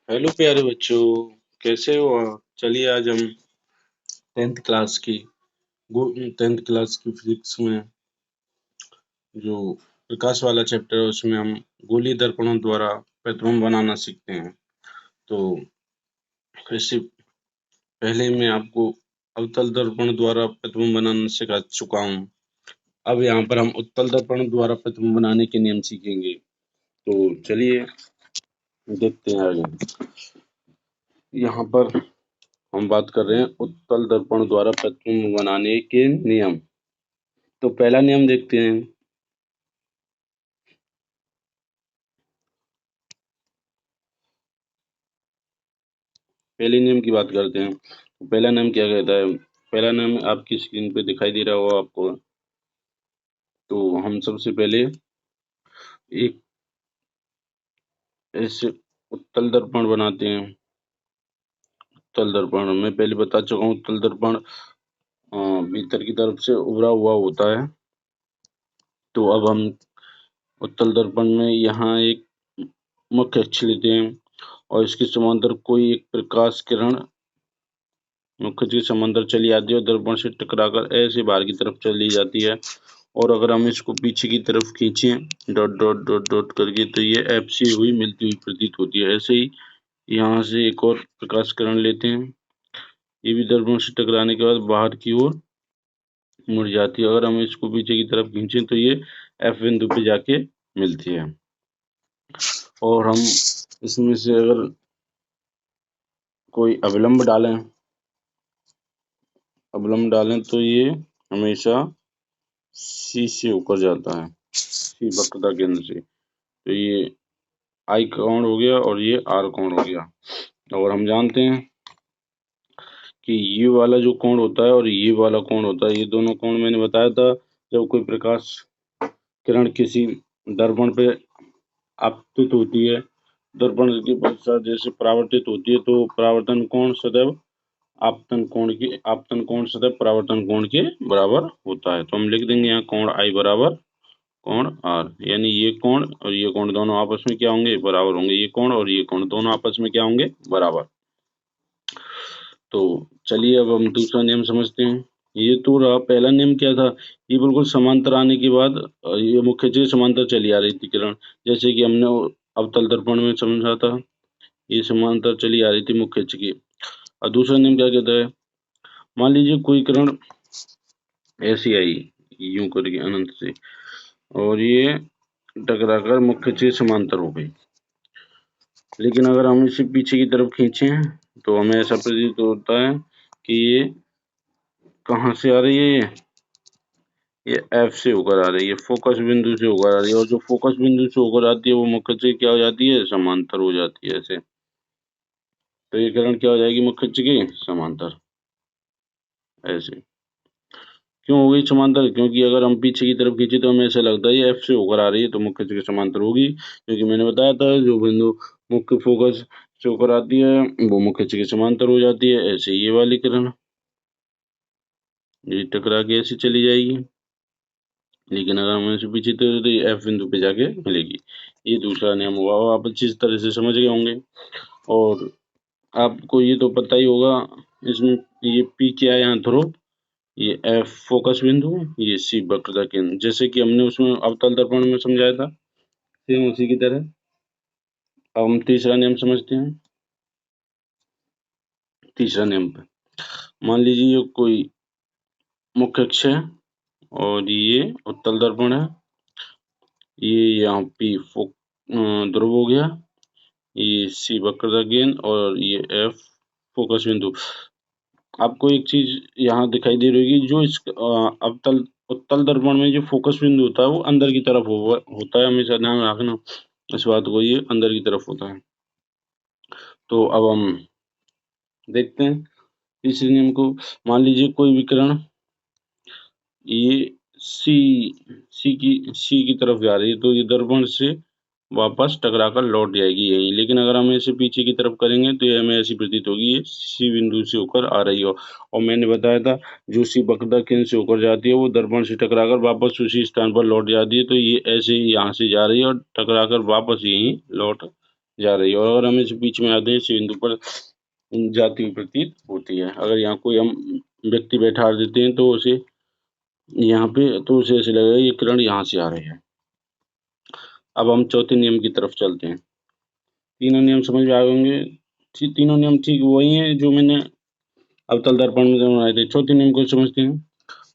Hello प्यारे बच्चों, कैसे हो आप? चलिए आज हम 10th क्लास की 10th क्लास की फिजिक्स में जो प्रकाश वाला चैप्टर है उसमें हम गोलीय दर्पणों द्वारा प्रतिबिंब बनाना सीखते हैं। तो इससे पहले मैं आपको अवतल दर्पण द्वारा प्रतिबिंब बनाना सिखा चुका हूँ। अब यहाँ पर हम उत्तल दर्पण द्वारा प्रतिबिंब बनाने के नियम सीखेंगे। तो चलिए देखते हैं आगे। यहाँ पर हम बात कर रहे हैं उत्तल दर्पण द्वारा प्रतिबिंब बनाने के नियम। तो पहला नियम देखते हैं। पहले नियम की बात करते हैं। तो पहला नियम क्या कहता है? पहला नियम आपकी स्क्रीन पे दिखाई दे रहा होगा आपको। तो हम सबसे पहले एक ऐसे उत्तल दर्पण बनाते हैं। उत्तल दर्पण मैं पहले बता चुका हूँ। उत्तल दर्पण भीतर की तरफ से उभरा हुआ होता है। तो अब हम उत्तल दर्पण में यहाँ एक मुख्य अक्ष लेते हैं और इसके समांतर कोई एक प्रकाश किरण मुख्य के समांतर चली आती है और दर्पण से टकराकर ऐसे बाहर की तरफ चली जाती है। और अगर हम इसको पीछे की तरफ खींचें डॉट डॉट डॉट डॉट करके तो ये एफ से हुई मिलती हुई प्रतीत होती है। ऐसे ही यहाँ से एक और प्रकाश किरण लेते हैं। ये भी दर्पण से टकराने के बाद बाहर की ओर मुड़ जाती है। अगर हम इसको पीछे की तरफ खींचें तो ये एफ बिंदु पे जाके मिलती है। और हम इसमें से अगर कोई अविलंब डालें तो ये हमेशा सी से होकर जाता है, सी वक्रता केंद्र से। तो ये आई कोण हो गया और ये आर कोण हो गया। और हम जानते हैं कि ये वाला जो कोण होता है और ये वाला कोण होता है, ये दोनों कोण मैंने बताया था जब कोई प्रकाश किरण किसी दर्पण पे आपतित होती है, दर्पण के पश्चात जैसे परावर्तित होती है, तो परावर्तन कोण सदैव आपतन कोण सदैव परावर्तन कोण के बराबर होता है। तो हम लिख देंगे यहाँ कोण आई बराबर कोण आर, यानी ये कोण और ये कोण दोनों आपस में क्या होंगे? बराबर होंगे। ये कोण और ये कोण दोनों आपस में क्या होंगे? बराबर। तो चलिए अब हम दूसरा नियम समझते हैं। ये तो रहा पहला नियम। क्या था? ये बिल्कुल समांतर आने के बाद ये मुख्य से समांतर चली आ रही थी किरण, जैसे कि हमने अवतल दर्पण में समझा था। ये समांतर चली आ रही थी मुख्य की। और दूसरा नियम क्या कहता है? मान लीजिए कोई किरण ऐसी आई यूं करके अनंत से और ये टकराकर मुख्य से समांतर हो गई, लेकिन अगर हम इसे पीछे की तरफ खींचें तो हमें ऐसा प्रतीत होता है कि ये कहाँ से आ रही है? ये एफ से होकर आ रही है, फोकस बिंदु से होकर आ रही है। और जो फोकस बिंदु से होकर आती है वो मुख्य से क्या हो जाती है? समांतर हो जाती है ऐसे। तो ये किरण क्या हो जाएगी? मुख्य की समांतर। ऐसे क्यों हो गई समांतर? क्योंकि अगर हम पीछे की तरफ खींचे तो हमें ऐसा लगता है ये एफ से होकर आ रही है, तो मुख्य के समांतर होगी। क्योंकि मैंने बताया था जो बिंदु मुख्य फोकस से होकर आती है वो मुख्य के समांतर हो जाती है। ऐसे ये वाली किरण ये टकरा के ऐसे चली जाएगी, लेकिन अगर हम इसे पीछे तो ये एफ बिंदु पे जाके मिलेगी। ये दूसरा नियम हुआ और आप अच्छी तरह से समझ गए होंगे। और आपको ये तो पता ही होगा इसमें ये पी क्या है? यहाँ ध्रुव, ये एफ फोकस बिंदु, ये सी वक्रता केंद्र, जैसे कि हमने उसमें अवतल दर्पण में समझाया था, सेम उसी की तरह। अब हम तीसरा नियम समझते हैं। तीसरा नियम पे मान लीजिए ये कोई मुख्य अक्ष है और ये उत्तल दर्पण है। ये यहाँ पी ध्रुव हो गया, ये सी वक्रता केंद्र और ये एफ फोकस बिंदु। आपको एक चीज यहाँ दिखाई दे रही होगी, जो इस उत्तल दर्पण में जो फोकस बिंदु होता है वो अंदर की तरफ होता है। हमेशा ध्यान रखना इस बात को, ये अंदर की तरफ होता है। तो अब हम देखते हैं तीसरे नियम को। मान लीजिए कोई विकिरण ये सी की तरफ जा रही है, तो ये दर्पण से वापस टकराकर लौट जाएगी यही। लेकिन अगर हम इसे पीछे की तरफ करेंगे तो ये हमें ऐसी प्रतीत होगी ये सी बिंदु से होकर आ रही हो। और मैंने बताया था जो सी वक्रता केंद्र से होकर जाती है वो दर्पण से टकराकर वापस उसी स्थान पर लौट जाती है। तो ये ऐसे ही यहाँ से जा रही है और टकराकर वापस यहीं लौट जा रही है, और अगर हम इस बीच में आते हैं इस बिंदु पर जाती हुई प्रतीत होती है। अगर यहाँ कोई हम व्यक्ति बैठा देते हैं तो उसे यहाँ पे, तो उसे ऐसे लगेगा ये किरण यहाँ से आ रही है। अब हम चौथे नियम की तरफ चलते हैं। तीनों नियम समझ में आ गए होंगे। तीनों नियम ठीक वही हैं जो मैंने अवतल दर्पण में बनाए थे। चौथे नियम को समझते हैं।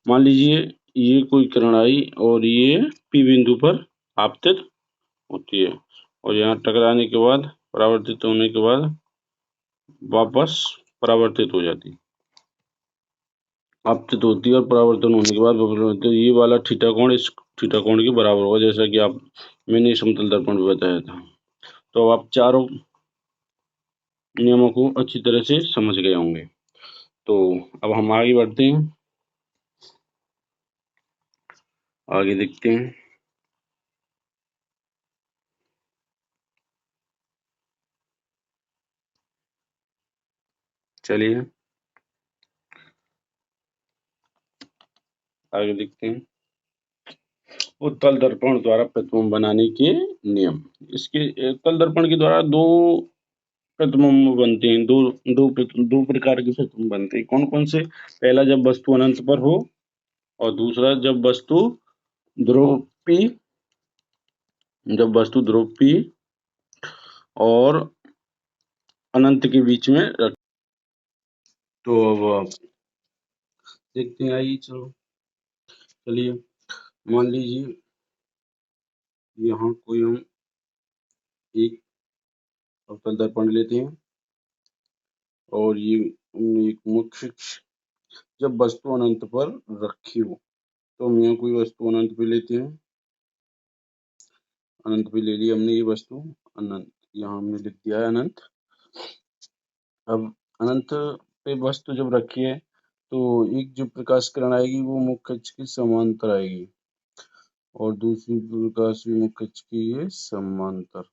मान लीजिए ये कोई किरण आई और ये P बिंदु पर आपतित होती है, और यहाँ टकराने के बाद, परावर्तित होने के बाद वापस परावर्तित हो जाती है। आपतित होती है और परावर्तन होने के बाद तो ये वाला थीटा कोण इस थीटा कोण के बराबर होगा, जैसा कि आप मैंने समतल दर्पण में बताया था। तो आप चारों नियमों को अच्छी तरह से समझ गए होंगे। तो अब हम आगे बढ़ते हैं, आगे देखते हैं। चलिए आगे देखते हैं। उत्तल दर्पण द्वारा प्रतिबिंब बनाने के नियम। इसके उत्तल दर्पण के द्वारा दो प्रतिबिंब बनते हैं। दो प्रकार के प्रतिबिंब बनते हैं। कौन कौन से? पहला, जब वस्तु अनंत पर हो, और दूसरा जब वस्तु ध्रुव P, और अनंत के बीच में रख। तो अब देखते हैं, आइए चलिए मान लीजिए यहाँ कोई हम एक अवतल दर्पण लेते हैं, और ये एक मुख्य, जब वस्तु अनंत पर रखी हो, तो हम यहाँ कोई वस्तु अनंत पे लेते हैं। अनंत पे ले लिया हमने ये वस्तु अनंत, यहाँ हमने लिख दिया है अनंत। अब अनंत पे वस्तु जब रखी है तो एक जो प्रकाश किरण आएगी वो मुख्य अक्ष के समांतर आएगी, और दूसरी प्रकाश भी मुख्य अक्ष के ये समांतर।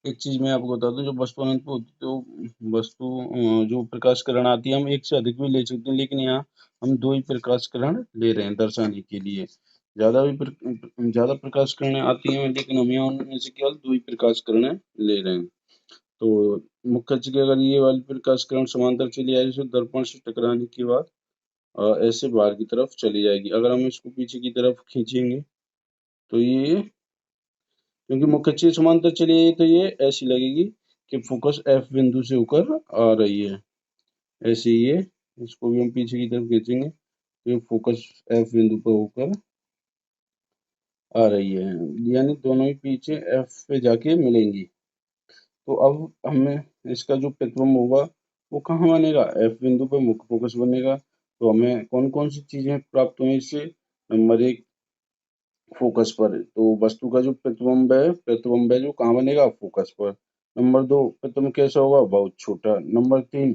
एक चीज मैं आपको बता दूं, जब वस्तु अनंत पे होती है तो वस्तु जो प्रकाश किरण आती है हम एक से अधिक भी ले सकते हैं, लेकिन यहाँ हम दो ही प्रकाश किरण ले रहे हैं दर्शाने के लिए। ज्यादा प्रकाश किरणें आती हैं, लेकिन हम यहाँ उनमें से केवल दो ही प्रकाश किरणें ले रहे हैं। तो मुख्य अक्ष की अगर ये वाली प्रकाश किरण समांतर चली आएगी तो दर्पण से टकराने के बाद ऐसे बाहर की तरफ चली जाएगी। अगर हम इसको पीछे की तरफ खींचेंगे तो ये, क्योंकि मुख्य अक्ष समांतर चली गई, तो ये ऐसी लगेगी कि फोकस F बिंदु से होकर आ रही है। ऐसे ही ये, इसको भी हम पीछे की तरफ खींचेंगे तो ये फोकस F बिंदु पर होकर आ रही है, यानी दोनों ही पीछे F पे जाके मिलेंगी। तो अब हमें इसका जो प्रतिबिंब होगा वो कहाँ बनेगा? F बिंदु पर मुख्य फोकस बनेगा। तो हमें कौन कौन सी चीजें प्राप्त हुई इससे? नंबर एक, फोकस पर, तो वस्तु का जो प्रतिबिंब है जो कहाँ बनेगा? फोकस पर। नंबर दो, प्रतिबिंब कैसा होगा? बहुत छोटा। नंबर तीन,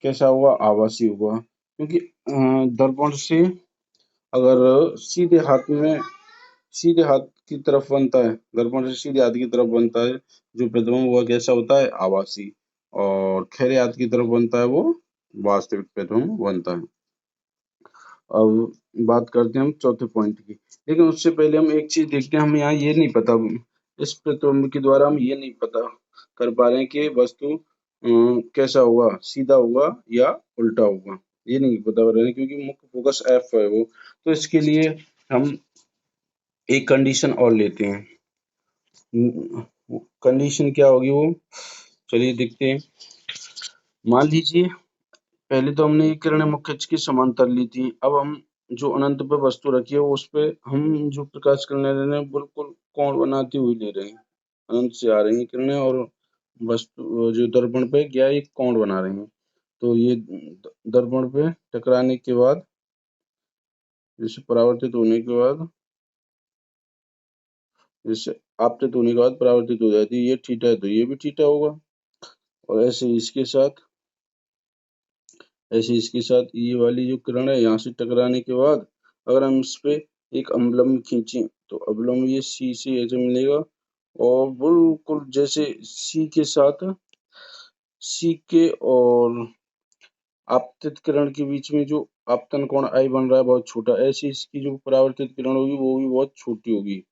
कैसा होगा? आभासी होगा, क्योंकि दर्पण से अगर सीधे हाथ की तरफ बनता है, दर्पण से सीधे हाथ की तरफ बनता है जो प्रतिबिंब, वह कैसा होता है? आभासी। और खड़े हाथ की तरफ बनता है वो वास्तविक प्रतिबिंब बनता है। अब बात करते हैं हम चौथे पॉइंट की, लेकिन उससे पहले हम एक चीज देखते हैं। हम यहाँ ये नहीं पता, इस प्रतिबिंब के द्वारा हम ये नहीं पता कर पा रहे हैं कि वस्तु कैसा होगा, सीधा होगा या उल्टा होगा, ये नहीं पता कर रहे हैं, क्योंकि मुख्य फोकस F है वो। तो इसके लिए हम एक कंडीशन और लेते हैं। कंडीशन क्या होगी वो, चलिए देखते हैं। मान लीजिए पहले तो हमने ये किरणें मुख्य अक्ष की समांतर ली थी। अब हम जो अनंत पे वस्तु रखी है उस पे हम जो प्रकाश किरणें ले रहे हैं बिल्कुल कोण बनाती हुई ले रहे हैं। अनंत से आ रही हैं किरणें और वस्तु जो दर्पण पे क्या एक कोण बना रही हैं। तो ये दर्पण पे टकराने के बाद, जैसे परावर्तित होने के बाद, जैसे आपतित होने के बाद परावर्तित हो जाती है। ये थीटा है तो ये भी थीटा होगा, और ऐसे इसके साथ ये वाली जो किरण है यहाँ से टकराने के बाद अगर हम इस पे एक अवलंब खींचे तो अवलंब ये C से ऐसे मिलेगा, और बिल्कुल जैसे C के और आपतित किरण के बीच में जो आपतन कोण I बन रहा है बहुत छोटा, ऐसी इसकी जो परावर्तित किरण होगी वो भी बहुत छोटी होगी।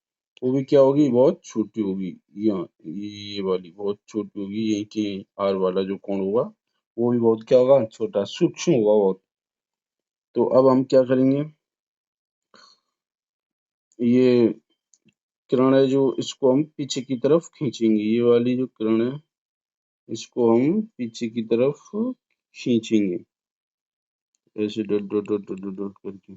वो भी क्या होगी, बहुत छोटी होगी। यहाँ ये वाली बहुत छोटी होगी, यही के आर वाला जो कोण होगा वो भी बहुत क्या होगा, छोटा सूक्ष्म होगा बहुत। तो अब हम क्या करेंगे, ये किरण है जो इसको हम पीछे की तरफ खींचेंगे, ये वाली जो किरण है इसको हम पीछे की तरफ खींचेंगे, ऐसे dot dot dot dot dot dot करके,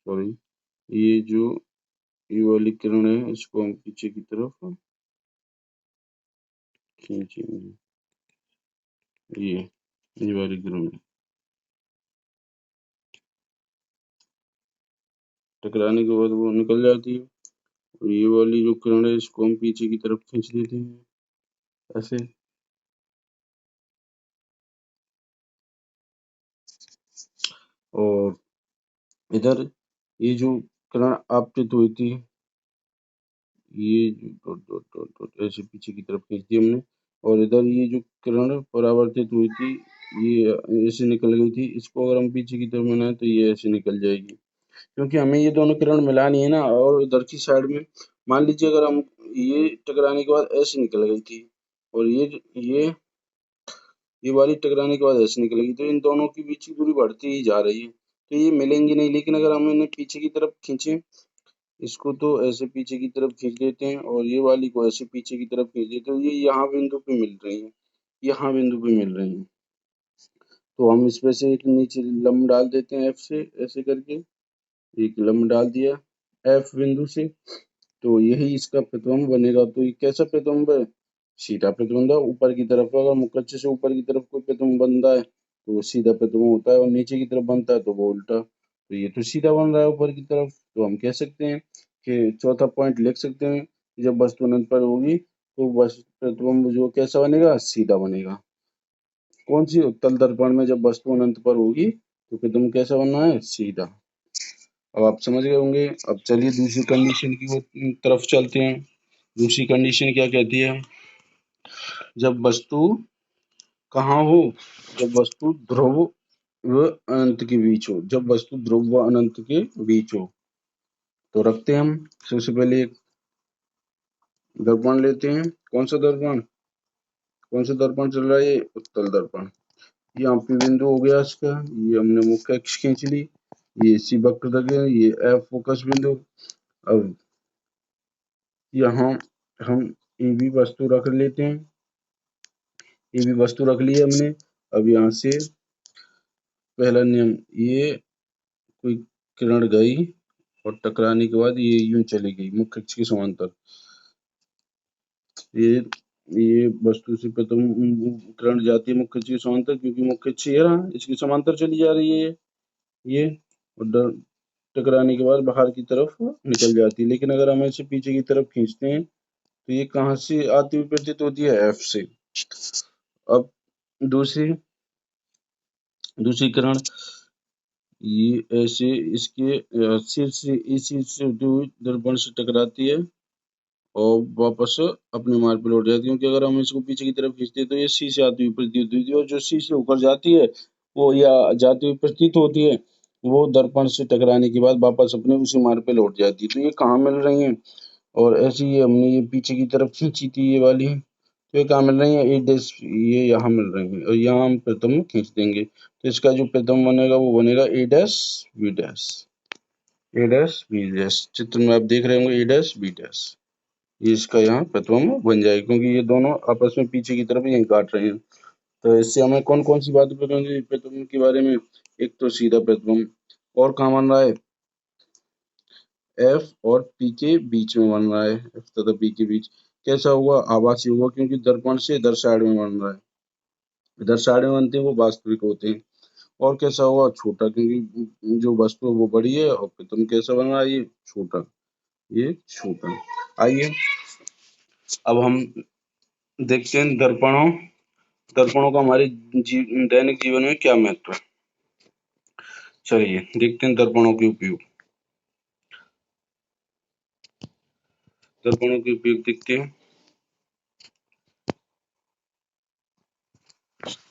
सॉरी, ये जो ये वाली किरण है इसको हम पीछे की तरफ खींचेंगे, ये वाली किरण है। टकराने के बाद वो निकल जाती है, और ये वाली जो किरण है इसको हम पीछे की तरफ खींच देते हैं ऐसे। और इधर ये जो किरण आपतित हुई थी, ये जो डॉट डॉट डॉट डॉट ऐसे पीछे की तरफ खींच दी हमने, और इधर ये जो किरण परावर्तित हुई थी ये ऐसे निकल गई थी, इसको अगर हम पीछे की तरफ बनाए तो ये ऐसे निकल जाएगी, क्योंकि हमें ये दोनों किरण मिलानी है ना। और इधर की साइड में मान लीजिए अगर हम ये टकराने के बाद ऐसे निकल गई थी, और ये ये वाली टकराने के बाद ऐसे निकलेगी, तो इन दोनों के बीच की दूरी बढ़ती ही जा रही है, तो ये मिलेंगी नहीं। लेकिन अगर हम इन्हें पीछे की तरफ खींचे, इसको तो ऐसे पीछे की तरफ खींच देते हैं और ये वाली को ऐसे पीछे की तरफ खींच देते हैं, ये यहाँ बिंदु पे मिल रही है, यहाँ बिंदु पे मिल रही है। तो हम इसमें से एक नीचे लंब डाल देते हैं एफ से, ऐसे करके एक लंब डाल दिया एफ बिंदु से, तो यही इसका प्रतिबिंब बनेगा। तो ये कैसा प्रतिबिंब है, सीधा प्रतिबिंब है। ऊपर की तरफ अगर मुकच्छ से ऊपर की तरफ कोई प्रतिबिंब बनता है तो वो सीधा प्रतिबिंब होता है, और नीचे की तरफ बनता है तो वो उल्टा। तो ये तो सीधा बन रहा है ऊपर की तरफ, तो हम कह सकते हैं कि चौथा पॉइंट लिख सकते हैं कि जब वस्तु अनंत पर होगी तो बस प्रतिबिंब जो कैसा बनेगा, सीधा बनेगा। कौन सी, उत्तल दर्पण में जब वस्तु अनंत पर होगी तो प्रतिबिंब कैसा बनना है, सीधा। अब आप समझ गए होंगे। अब चलिए दूसरी कंडीशन की तरफ चलते हैं। दूसरी कंडीशन क्या कहती है, जब वस्तु कहाँ हो, जब वस्तु ध्रुव व अनंत के बीच हो, जब वस्तु ध्रुव व अनंत के बीच हो, तो रखते हैं हम सबसे पहले एक दर्पण लेते हैं। कौन सा दर्पण, कौन सा दर्पण चल रहा है, ये उत्तल दर्पण। यहाँ पे बिंदु हो गया इसका, ये हमने मुख्य अक्ष खींच ली, ये सी वक्र तक है, ये एफ फोकस बिंदु। अब यहाँ हम ए बी वस्तु रख लेते हैं, ये भी वस्तु रख ली है हमने। अब यहाँ से पहला नियम, ये कोई किरण गई और टकराने के बाद ये यूं चली गई मुख्य अक्ष के समांतर, ये ये वस्तु से प्रथम किरण जाती है मुख्य अक्ष के समांतर, क्योंकि मुख्य अक्ष ये रहा, इसके समांतर चली जा रही है ये, और टकराने के बाद बाहर की तरफ निकल जाती है। लेकिन अगर हम इसे पीछे की तरफ खींचते हैं तो ये कहाँ से आती हुई प्रतीत होती है, एफ से। अब दूसरी दूसरी किरण ये ऐसे इसके शीर्ष से इस शीर्ष से होती हुई दर्पण से टकराती है और वापस अपने मार्ग पर लौट जाती है, क्योंकि अगर हम इसको पीछे की तरफ खींचते हैं तो ये सी से आती हुई प्रतीत होती है, और जो सी से होकर जाती है वो या जाती हुई प्रतीत होती है वो दर्पण से टकराने के बाद वापस अपने उसी मार्ग पे लौट जाती है। तो ये कहाँ मिल रही है, और ऐसे ही हमने ये पीछे की तरफ खींची थी ये वाली, तो ये कहाँ मिल रही है, ए डैश, ये यहाँ मिल रही है, और यहाँ हम प्रथम खींच देंगे, तो इसका जो प्रथम बनेगा वो बनेगा ए डैश बी डैश, ए डैश बी डैश। चित्र में आप देख रहे होंगे ए डैश बी डैश, ये इसका यहाँ प्रतिबिंब बन जाएगा, क्योंकि ये दोनों आपस में पीछे की तरफ यही काट रहे हैं। तो इससे हमें कौन कौन सी बातें पता होंगी प्रतिबिंब के बारे में, एक तो सीधा प्रतिबिंब, और कहाँ बन रहा है, एफ और पी के बीच में बन रहा है, एफ तथा पी के बीच। कैसा हुआ, आभासी हुआ, क्योंकि दर्पण से इधर साइड में बन रहा है, इधर साइड में बनते हैं वो वास्तविक होते हैं। और कैसा हुआ, छोटा, क्योंकि जो वस्तु है वो बड़ी है, और प्रतिबिंब कैसा बन रहा है, ये छोटा, ये छोटा। आइए अब हम देखते हैं दर्पणों दर्पणों का हमारे दैनिक जीवन में क्या महत्व है। चलिए देखते हैं दर्पणों के उपयोग, दर्पणों के उपयोग देखते हैं।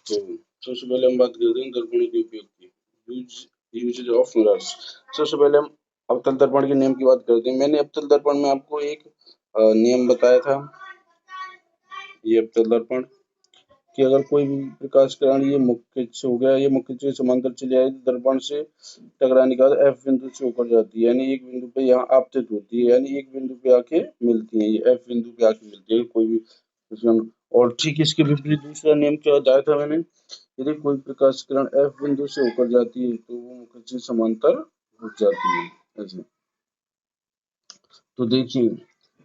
तो सबसे पहले हम बात करते हैं दर्पणों के उपयोग की। Use usages of mirrors. सबसे पहले हम अवतल दर्पण के नियम की बात करते हैं। मैंने अवतल दर्पण में आपको एक नियम बताया था, ये अवतल दर्पण, कि अगर कोई भी प्रकाश किरण ये मुख्य अक्ष हो गया, ये मुख्य अक्ष के समांतर चली आए तो दर्पण से टकराने के बाद एफ बिंदु से होकर जाती है, यानी एक बिंदु पे यहाँ आपतित होती है, यानी एक बिंदु पे आके मिलती है, ये एफ बिंदु पे आके मिलती है कोई भी किरण। और ठीक इसके विपरीत दूसरा नियम क्या बताया था मैंने, यदि कोई प्रकाश किरण एफ बिंदु से होकर जाती है तो वो मुख्य अक्ष के समांतर हो जाती है, ऐसे। तो देखिए,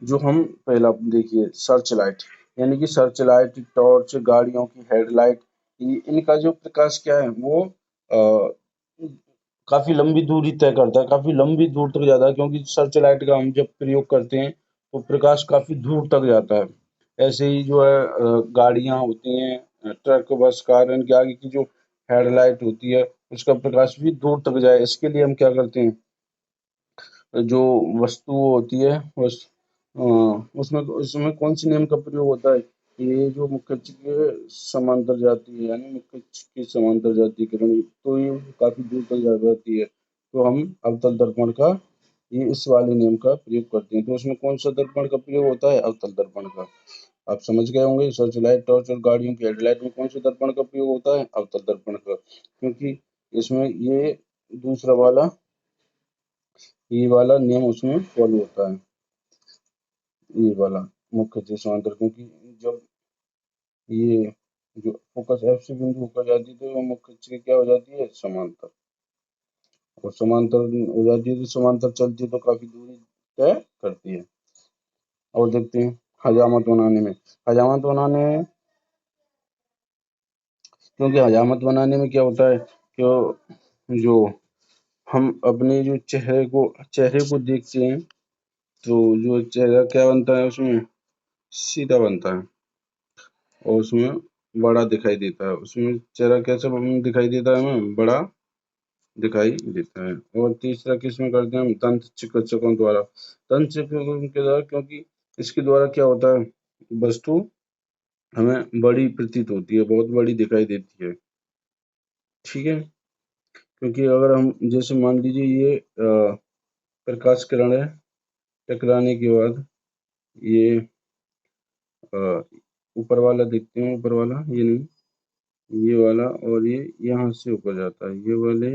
जो हम पहला देखिए सर्च लाइट, यानी कि सर्च लाइट, टॉर्च, गाड़ियों की हेडलाइट, इनका जो प्रकाश क्या है वो काफी लंबी दूरी तय करता है, काफी लंबी दूर तक जाता है, क्योंकि सर्च लाइट का हम जब प्रयोग करते हैं तो प्रकाश काफी दूर तक जाता है। ऐसे ही जो है गाड़ियां होती हैं, ट्रक, बस, कार, इनके आगे की जो हेडलाइट होती है उसका प्रकाश भी दूर तक जाए, इसके लिए हम क्या करते हैं, जो वस्तु होती है उसमें उसमें कौन सी नियम का प्रयोग होता है, ये जो मुख्य अक्ष के समांतर जाती है, यानी मुख्य अक्ष के समांतर जाती है किरण, तो ये काफी दूर तक जा जाती है, तो हम अवतल दर्पण का ये इस वाले नियम का प्रयोग करते हैं। तो उसमें कौन सा दर्पण का प्रयोग होता है, अवतल दर्पण का। आप समझ गए होंगे, सर्च लाइट, टॉर्च और गाड़ियों की हेडलाइट में कौन से दर्पण का प्रयोग होता है, अवतल दर्पण का, क्योंकि इसमें ये दूसरा वाला, ये वाला नियम उसमें फॉलो होता है, ये वाला मुख्य अक्ष समांतर, क्योंकि जब ये जो फोकस एफ से बिंदु होकर जाती है तो वो मुख्य अक्ष की क्या हो जाती है, समांतर, और समांतर हो जाती है तो समांतर चलती है तो काफी दूरी तय करती है। और देखते हैं हजामत बनाने में, हजामत बनाने में, क्योंकि हजामत बनाने में क्या होता है कि जो हम अपने जो चेहरे को देखते हैं तो जो चेहरा क्या बनता है उसमें, सीधा बनता है, और उसमें बड़ा दिखाई देता है, उसमें चेहरा कैसा दिखाई देता है, हमें बड़ा दिखाई देता है। और तीसरा किसमें करते हैं हम, दंत चिकित्सकों द्वारा, दंत चिकित्सकों के द्वारा, क्योंकि इसके द्वारा क्या होता है, वस्तु हमें बड़ी प्रतीत होती है, बहुत बड़ी दिखाई देती है, ठीक है। क्योंकि अगर हम जैसे मान लीजिए ये प्रकाश किरण है, टकराने के बाद ये ऊपर वाला देखते हैं, ऊपर वाला ये नहीं, ये वाला, और ये यहाँ से ऊपर जाता है, ये वाले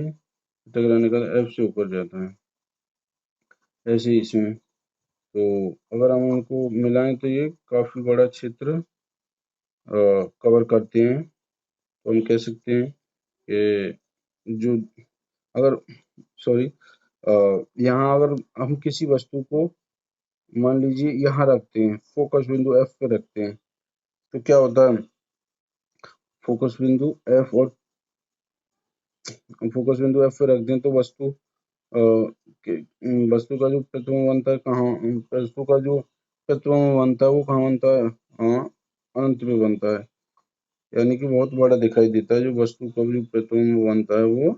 टकराने का एफ से ऊपर जाता है, ऐसे ही इसमें। तो अगर हम उनको मिलाएं तो ये काफी बड़ा क्षेत्र कवर करते हैं, तो हम कह सकते हैं कि जो अगर सॉरी यहाँ अगर हम किसी वस्तु को मान लीजिए यहाँ रखते हैं, फोकस बिंदु एफ पे रखते हैं, तो क्या होता है, फोकस बिंदु एफ और फोकस बिंदु एफ पे रखते हैं तो वस्तु वस्तु का जो प्रतिबिंब बनता है कहाँ, वस्तु का जो प्रतिबिंब बनता है वो कहाँ बनता है, हाँ, अनंत पे बनता है, यानी कि बहुत बड़ा दिखाई देता है, जो वस्तु का जो प्रतिबिंब बनता है वो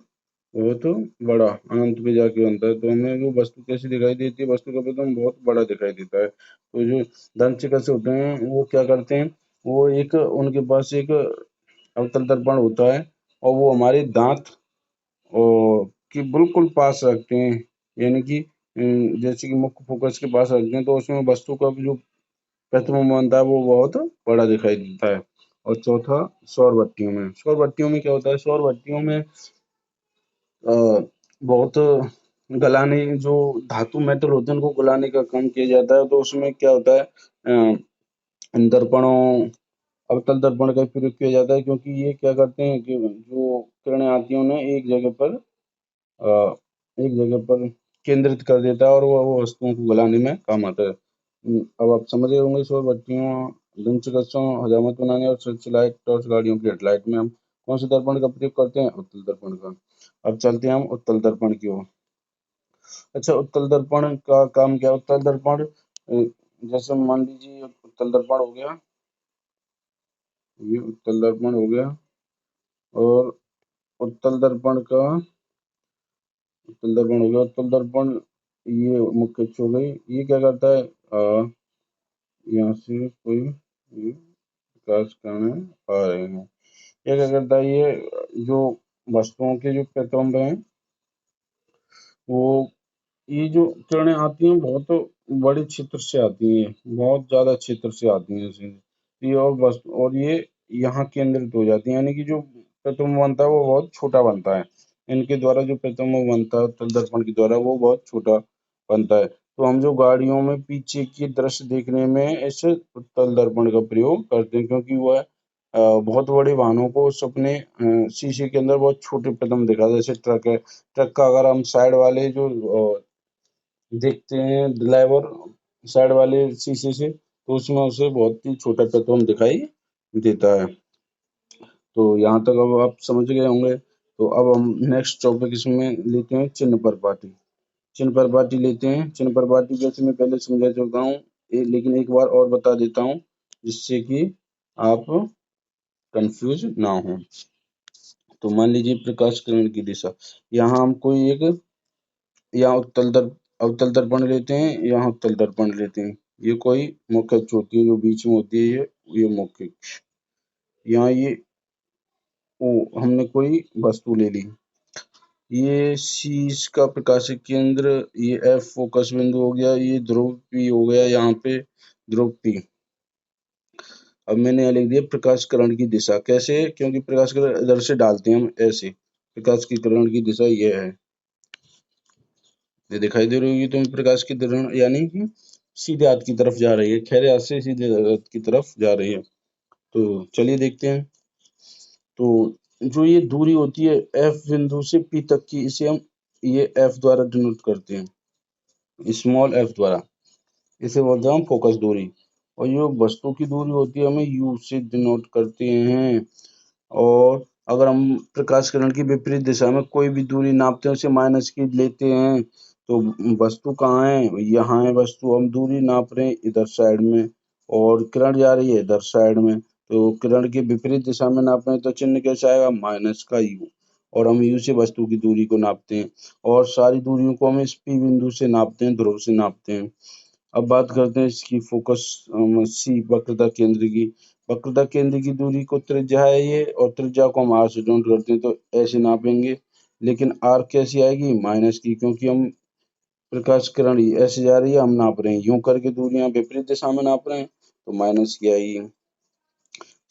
बहुत बड़ा अनंत पे जाके बनता है, तो हमें वो वस्तु कैसी दिखाई देती है, वस्तु का प्रतिबिंब बहुत बड़ा दिखाई देता है। तो जो दंत चिकित्सक होते हैं वो क्या करते हैं, वो एक उनके पास एक अवतल दर्पण होता है, और वो हमारे दांत और कि बिल्कुल पास रखते हैं, यानी कि जैसे कि मुख्य फोकस के पास रखते हैं, तो उसमें वस्तु का जो प्रतिबिंब बनता है वो बहुत बड़ा दिखाई देता है। और चौथा, सौर बत्तियों में, सौर बत्तियों में क्या होता है, सौर बत्तियों में अ, बहुत गलाने, जो धातु मेटल होते हैं उनको गलाने का काम किया जाता है, तो उसमें क्या होता है, इन दर्पणों, अवतल दर्पण का प्रयोग किया जाता है, क्योंकि ये क्या करते हैं कि जो किरणें आती हैं उन्हें अ, एक जगह पर केंद्रित कर देता है, और वो वस्तुओं को गलाने में काम आता है। अब आप समझ गए होंगे, सौर बत्तियों, दिन चिकित्सकों, हजामत बनाने और सर्च लाइट, टॉर्च, गाड़ियों की हेडलाइट में हम कौन से दर्पण का प्रयोग करते हैं, उत्तल दर्पण का। अब चलते हैं हम उत्तल दर्पण की ओर। अच्छा, उत्तल दर्पण का काम क्या है, उत्तल दर्पण जैसे मान लीजिए उत्तल दर्पण हो गया, ये उत्तल दर्पण हो गया, और उत्तल दर्पण का, उत्तल दर्पण हो गया, उत्तल दर्पण, ये मुख्य अक्ष हो गई, ये क्या करता है, यहाँ से कोई ये प्रकाश करने आ रहे हैं, ये क्या करता है, ये जो वस्तुओं के जो प्रतिबिंब हैं वो ये जो किरणें आती हैं बहुत बड़े क्षेत्र से आती हैं, बहुत ज्यादा क्षेत्र से आती हैं इसमें। ये और बस और ये यहाँ केंद्रित हो जाती हैं, यानी कि जो प्रतिबिंब बनता है वो बहुत छोटा बनता है। इनके द्वारा जो प्रतिबिंब बनता है उत्तल दर्पण के द्वारा वो बहुत छोटा बनता है। तो हम जो गाड़ियों में पीछे की दृश्य देखने में इस उत्तल दर्पण का प्रयोग करते हैं, क्योंकि वह बहुत बड़े वाहनों को उस अपने शीशे के अंदर बहुत छोटे प्रतिबिंब दिखाता है। जैसे ट्रक है, ट्रक का अगर हम साइड वाले जो देखते हैं ड्राइवर साइड वाले शीशे से, तो उसमें उसे बहुत ही छोटा प्रतिबिंब दिखाई देता है। तो यहाँ तक अब आप समझ गए होंगे। तो अब हम नेक्स्ट टॉपिक इसमें लेते हैं चिन्ह परिपाटी। चिन्ह परिपाटी लेते हैं। चिन्ह परिपाटी जैसे मैं पहले समझा चुका हूँ, लेकिन एक बार और बता देता हूँ जिससे कि आप कंफ्यूज ना हो। तो मान लीजिए प्रकाश किरण की दिशा, यहाँ हम कोई एक यहाँ अवतल दर्पण लेते हैं, यहाँ उत्तल दर्पण लेते हैं। ये कोई मुख्य अक्ष होती है जो बीच में होती है, ये मुख्य अक्ष। यहाँ ये हमने कोई वस्तु ले ली। ये शीश का प्रकाशिक केंद्र, ये एफ फोकस बिंदु हो गया, ये ध्रुव पी हो गया, यहाँ पे ध्रुव पी। अब मैंने यहाँ लिख दिया प्रकाश किरण की दिशा। कैसे? क्योंकि प्रकाश किरण इधर से डालते हैं हम ऐसे। प्रकाश की किरण की दिशा ये है, ये दिखाई दे रही होगी तुम्हें प्रकाश की किरण, यानी कि सीधे हाथ की तरफ जा रही है, खैर हाथ से सीधे हाथ की तरफ जा रही है। तो चलिए देखते हैं। तो जो ये दूरी होती है एफ बिंदु से पी तक की, इसे हम ये एफ द्वारा डिनोट करते हैं, स्मॉल एफ द्वारा। इसे बोलते हैं हम फोकस दूरी। और ये वस्तु की दूरी होती है, हमें यू से डिनोट करते हैं। और अगर हम प्रकाश किरण की विपरीत दिशा में कोई भी दूरी नापते हैं, उसे माइनस की लेते हैं, तो वस्तु कहाँ है? यहाँ है वस्तु। हम दूरी नाप रहे हैं इधर साइड में और किरण जा रही है इधर साइड में। तो किरण के विपरीत दिशा में नाप रहे हैं तो चिन्ह कैसा आएगा? माइनस का यू। और हम यू से वस्तु की दूरी को नापते हैं, और सारी दूरियों को हम इस पी बिंदु से नापते हैं, ध्रुव से नापते हैं। अब बात करते हैं इसकी फोकस सी वक्रता केंद्र की। वक्रता केंद्र की दूरी को त्रिज्या है ये, और त्रिज्या को हम आर से डिनोट करते हैं, तो ऐसे नापेंगे। लेकिन आर कैसी आएगी? माइनस की, क्योंकि हम प्रकाश किरण ऐसे जा रही है, हम नाप रहे हैं यूं करके दूरियां विपरीत दिशा में नाप रहे हैं, तो माइनस की आएगी।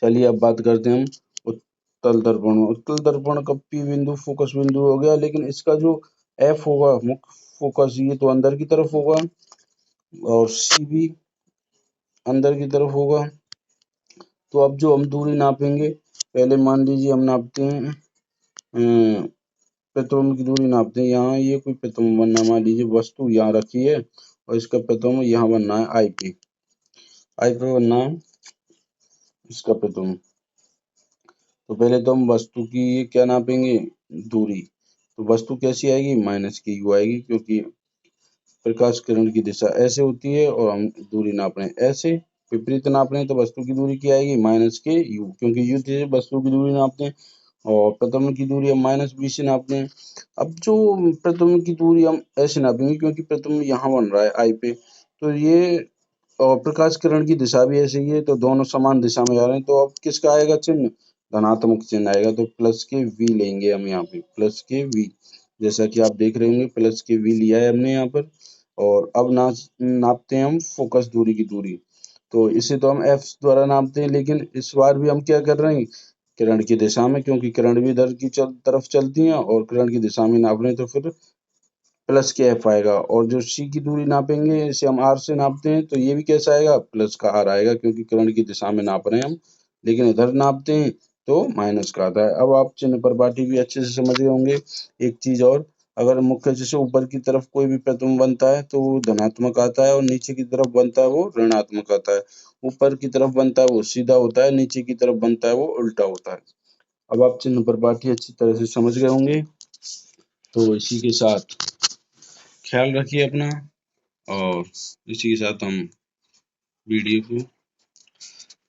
चलिए अब बात करते हैं हम उत्तल दर्पण। उत्तल दर्पण का पी बिंदु फोकस बिंदु हो गया, लेकिन इसका जो एफ होगा मुख्य फोकस, ये तो अंदर की तरफ होगा, और सी भी अंदर की तरफ होगा। तो अब जो हम दूरी नापेंगे, पहले मान लीजिए हम नापते हैं प्रतिबिंब की दूरी नापते हैं। यहाँ ये कोई प्रतिबिंब बनना, मान लीजिए वस्तु यहाँ रखी है और इसका प्रतिबिंब यहाँ बनना है आई पे बनना है इसका प्रतिबिंब। तो पहले तो हम वस्तु की ये क्या नापेंगे? दूरी। तो वस्तु कैसी आएगी? माइनस की यू आएगी, क्योंकि प्रकाश किरण की दिशा ऐसे होती है और हम दूरी नाप रहे हैं ऐसे, विपरीत नाप रहे हैं, तो वस्तु की दूरी क्या आएगी? माइनस के यू, क्योंकि यू से वस्तु की दूरी नापते हैं और प्रतिबिंब की दूरी हम माइनस बी से नापते हैं। अब जो प्रतिबिंब की दूरी हम ऐसे नापेंगे, क्योंकि प्रतिबिंब यहाँ बन रहा है आई पे, तो ये और प्रकाश किरण की दिशा भी ऐसे ही है, तो दोनों समान दिशा में जा रहे हैं। तो अब किसका आएगा चिन्ह? धनात्मक चिन्ह आएगा। तो प्लस के वी लेंगे हम यहाँ पे, प्लस के वी, जैसा कि आप देख रहे होंगे प्लस के वी लिया है हमने यहाँ पर। और अब नापते हैं हम फोकस दूरी की दूरी। तो इसे तो हम एफ द्वारा नापते हैं, लेकिन इस बार भी हम क्या कर रहे हैं? किरण की दिशा में, क्योंकि किरण भी इधर की तरफ चलती है और किरण की दिशा में नाप रहे हैं, तो फिर प्लस के एफ आएगा। और जो सी की दूरी नापेंगे, इसे हम आर से नापते हैं, तो ये भी कैसा आएगा? प्लस का आर आएगा, क्योंकि किरण की दिशा में नाप रहे हैं हम, लेकिन इधर नापते हैं तो माइनस का आता है। अब आप चिन्ह परिपाटी भी अच्छे से समझ गए होंगे। एक चीज और, अगर मुख्य जैसे ऊपर की तरफ कोई भी प्रतिबिंब बनता है तो वो धनात्मक आता है, और नीचे की तरफ बनता है वो ऋणात्मक आता है। ऊपर की तरफ बनता है वो सीधा होता है, नीचे की तरफ बनता है वो उल्टा होता है। अब आप चिन्ह परिपाटी अच्छी तरह से समझ गए होंगे। तो इसी के साथ ख्याल रखिए अपना, और इसी के साथ हम वीडियो को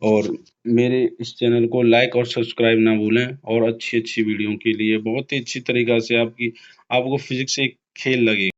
और मेरे इस चैनल को लाइक और सब्सक्राइब ना भूलें। और अच्छी अच्छी वीडियो के लिए बहुत ही अच्छी तरीक़ा से आपको फिजिक्स एक खेल लगे।